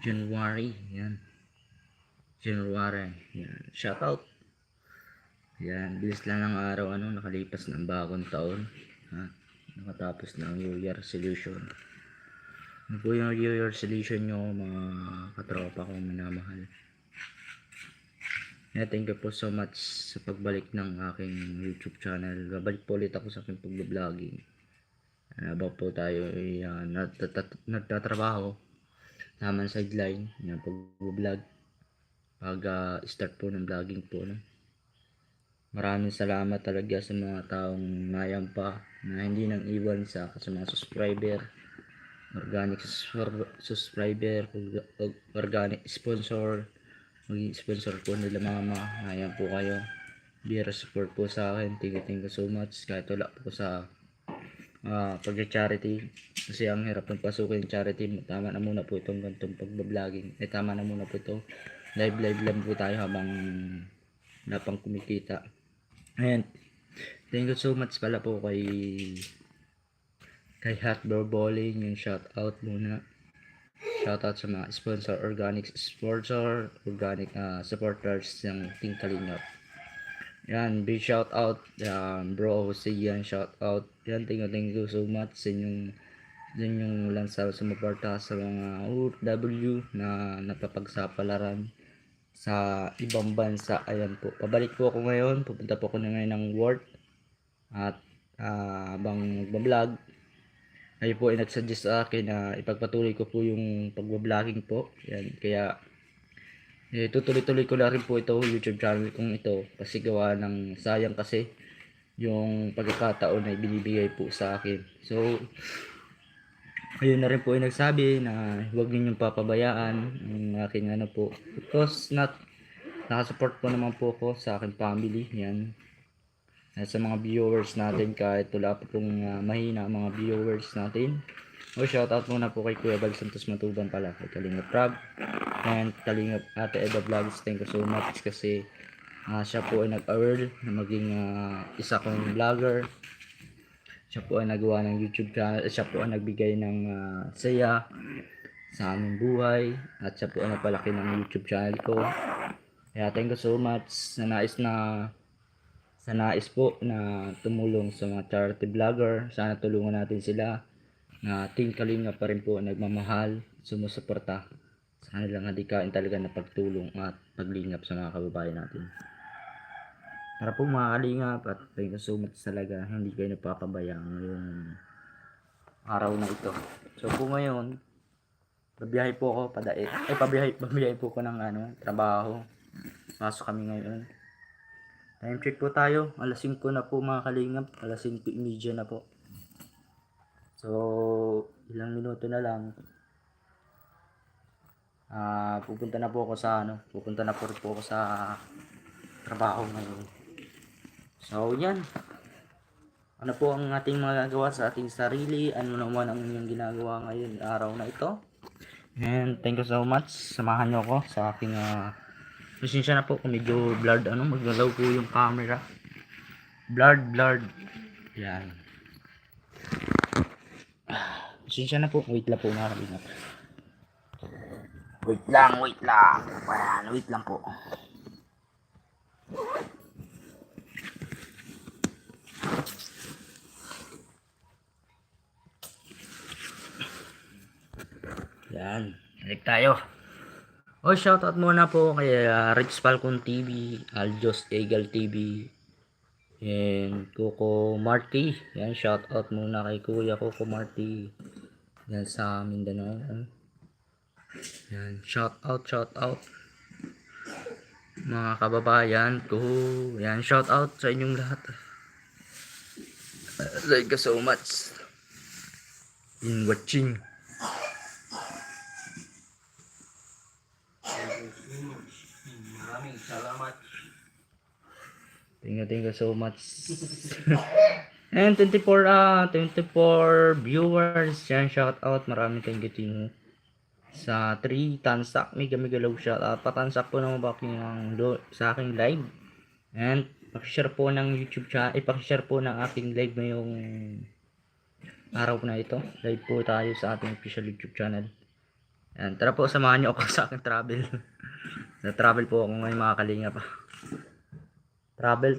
January. Yan. January. Yan. Shoutout. Yan. Bilis lang ng araw. Nakalipas na ang bagong taon. Ha? Nakatapos na ang New Year resolution. Ano po yung New Year resolution nyo, mga katropa kong minamahal? Yeah, thank you po so much sa pagbalik ng aking YouTube channel. Babalik po ulit ako sa aking pag-vlogging. Habang po tayo ay nagtatrabaho, naman sideline na pag-vlog, pag start po ng vlogging po, no? Maraming salamat talaga sa mga taong nayampa na hindi nang iwan sa mga subscriber, organic subscriber, organic sponsor, maging sponsor po nila mama. Ayan po kayo, bira support po sa akin. Thank you so much. Kahit wala po sa pag-charity, kasi ang hirap ng pasukin yung charity. Tama na muna po itong gantong pag-vlogging. Tama na muna po ito, live lang po tayo habang wala pang kumikita. Ayan, thank you so much pala po kay Hot Bowling. Yung shout out muna, shout out sa mga sponsor, organic sponsor, organic supporters ng Team Kalingap. Yan, big shout out bro Jose, yan, shout out yan. Thank you so much sa inyong lang sa sumuporta sa mga OFW na napapagsapalaran sa ibang bansa. Ayan po, pabalik po ako ngayon, pupunta po ako na ngayon ng work. At habang magbablog, ay po ay nagsuggest sa akin na ipagpatuloy ko po yung pagbabloging po. Yan, kaya tutuloy-tuloy ko na rin po ito, YouTube channel kong ito, kasi gawa ng sayang kasi yung pagkakataon na binibigay po sa akin. So ayun na rin po ay nagsabi na huwag ninyong papabayaan ang aking po, because nakasupport po naman po ako sa aking family. Yan, sa mga viewers natin, kahit wala po pong mahina mga viewers natin. Shoutout muna po kay Kuya Bal Santos Matubang pala, kay Kalingap Rob and Kalingap Ate Eva Vlogs. Thank you so much kasi siya po ay nag-aware na maging isa kong vlogger. Siya po ay nagawa ng YouTube channel, siya po ay nagbigay ng saya sa aming buhay, at siya po ay napalaki ng YouTube channel ko. Kaya thank you so much sa nais po na tumulong sa mga charity vlogger. Sana tulungan natin sila, na Team Kalinga pa rin po nagmamahal, sumusuporta sa kanilang hadikain talaga na pagtulong at paglingap sa mga kababayan natin. Para po mga kalingap, at thank you so much talaga, hindi kayo napapabayaan ngayong araw na ito. So po ngayon, babiyahe po ako pabiyahe po ko ng trabaho. Pasok kami ngayon. Time check po tayo, alas 5 na po mga kalingap, alas 5:30 na po. So ilang minuto na lang, pupunta na po ako sa trabaho ngayon. So yan, ano po ang ating magagawa sa ating sarili, ano naman ang inyong ginagawa ngayon araw na ito. And thank you so much, samahan nyo ako sa aking pasensya na po kung medyo blurred, maglalaw po yung camera, blurred. Yan, pasensya na po, wait lang po mga kalingap. Wait lang. Ayan, wait lang po. Yan, balik tayo. Shoutout muna po kay Rich Falcon TV, Aljos Eagle TV, and Coco Marty. Yan, shoutout muna kay Kuya Coco Marty, yan sa Mindanao. Yan, shoutout mga kababayan ko. Yan, shoutout sa inyong lahat. Thank you so much in watching. Maraming salamat. Thank you so much. And 24 viewers, yan, shout out. Maraming thank you sa 3 tansak, mega love shout out. Patansak po naman ba sa aking live, and paki-share po ng YouTube channel, paki-share po ng aking live ngayong araw na ito. Live po tayo sa ating official YouTube channel. Ayan, tara po, samahan niyo ako sa aking travel. Na-travel po ako ngayon mga kalinga pa. Travel